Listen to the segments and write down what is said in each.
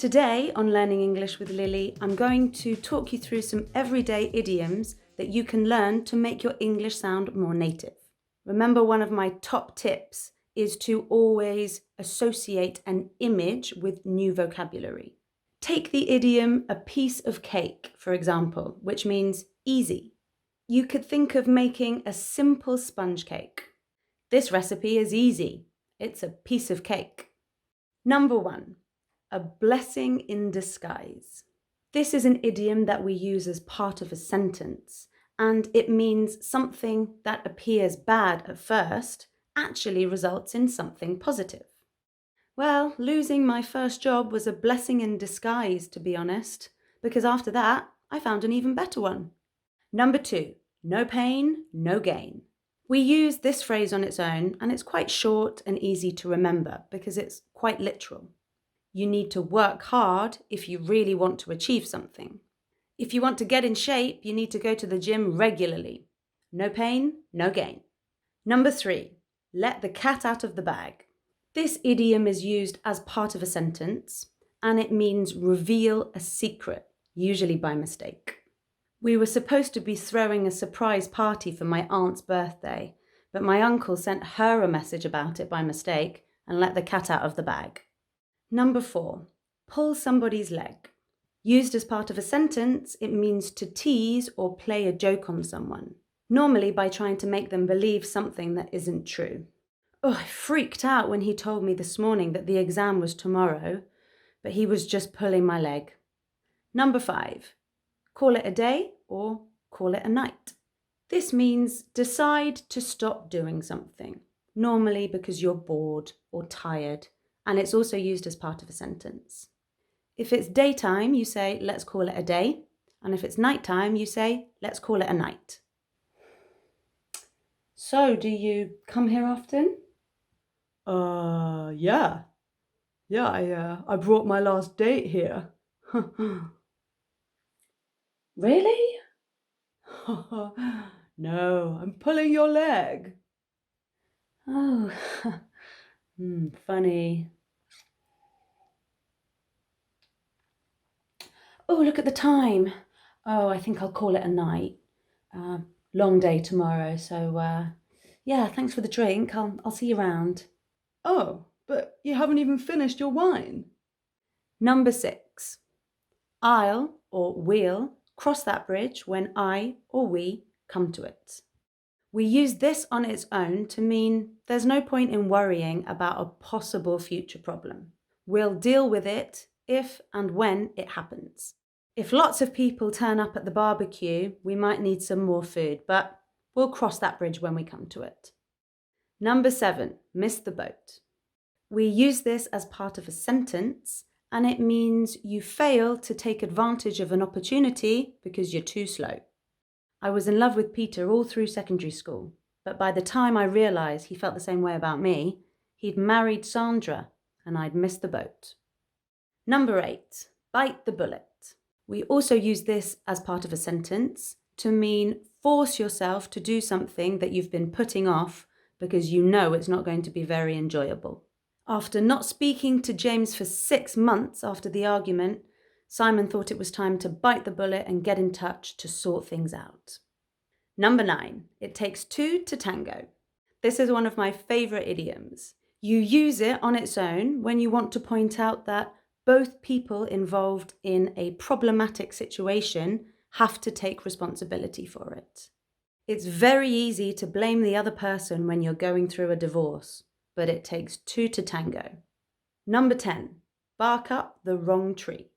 Today on Learning English with Lily, I'm going to talk you through some everyday idioms that you can learn to make your English sound more native. Remember, one of my top tips is to always associate an image with new vocabulary. Take the idiom a piece of cake, for example, which means easy. You could think of making a simple sponge cake. This recipe is easy. It's a piece of cake. Number 1. A blessing in disguise. This is an idiom that we use as part of a sentence, and it means something that appears bad at first actually results in something positive. Well, losing my first job was a blessing in disguise, to be honest, because after that, I found an even better one. Number 2, no pain, no gain. We use this phrase on its own, and it's quite short and easy to remember because it's quite literal. You need to work hard if you really want to achieve something. If you want to get in shape, you need to go to the gym regularly. No pain, no gain. Number 3, let the cat out of the bag. This idiom is used as part of a sentence, and it means reveal a secret, usually by mistake. We were supposed to be throwing a surprise party for my aunt's birthday, but my uncle sent her a message about it by mistake and let the cat out of the bag. Number 4, pull somebody's leg. Used as part of a sentence, it means to tease or play a joke on someone, normally by trying to make them believe something that isn't true. Oh, I freaked out when he told me this morning that the exam was tomorrow, but he was just pulling my leg. Number 5, call it a day or call it a night. This means decide to stop doing something, normally because you're bored or tired, and it's also used as part of a sentence. If it's daytime, you say, let's call it a day, and if it's nighttime, you say, let's call it a night. So, do you come here often? Yeah. I brought my last date here. Really? No, I'm pulling your leg. Oh, funny. Oh, look at the time. Oh, I think I'll call it a night. Long day tomorrow, so yeah, thanks for the drink. I'll see you around. Oh, but you haven't even finished your wine. Number 6. I'll or we'll cross that bridge when I or we come to it. We use this on its own to mean there's no point in worrying about a possible future problem. We'll deal with it if and when it happens. If lots of people turn up at the barbecue, we might need some more food, but we'll cross that bridge when we come to it. Number 7, miss the boat. We use this as part of a sentence, and it means you fail to take advantage of an opportunity because you're too slow. I was in love with Peter all through secondary school, but by the time I realised he felt the same way about me, he'd married Sandra and I'd missed the boat. Number 8, bite the bullet. We also use this as part of a sentence to mean force yourself to do something that you've been putting off because you know it's not going to be very enjoyable. After not speaking to James for 6 months after the argument, Simon thought it was time to bite the bullet and get in touch to sort things out. Number 9, it takes 2 to tango. This is one of my favourite idioms. You use it on its own when you want to point out that both people involved in a problematic situation have to take responsibility for it. It's very easy to blame the other person when you're going through a divorce, but it takes 2 to tango. Number 10, bark up the wrong tree.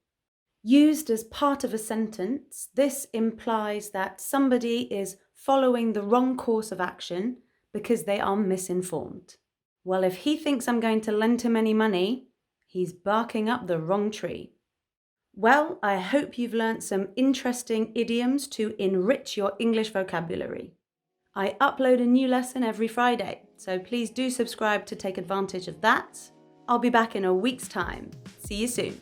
Used as part of a sentence, this implies that somebody is following the wrong course of action because they are misinformed. Well, if he thinks I'm going to lend him any money, he's barking up the wrong tree. Well, I hope you've learnt some interesting idioms to enrich your English vocabulary. I upload a new lesson every Friday, so please do subscribe to take advantage of that. I'll be back in a week's time. See you soon.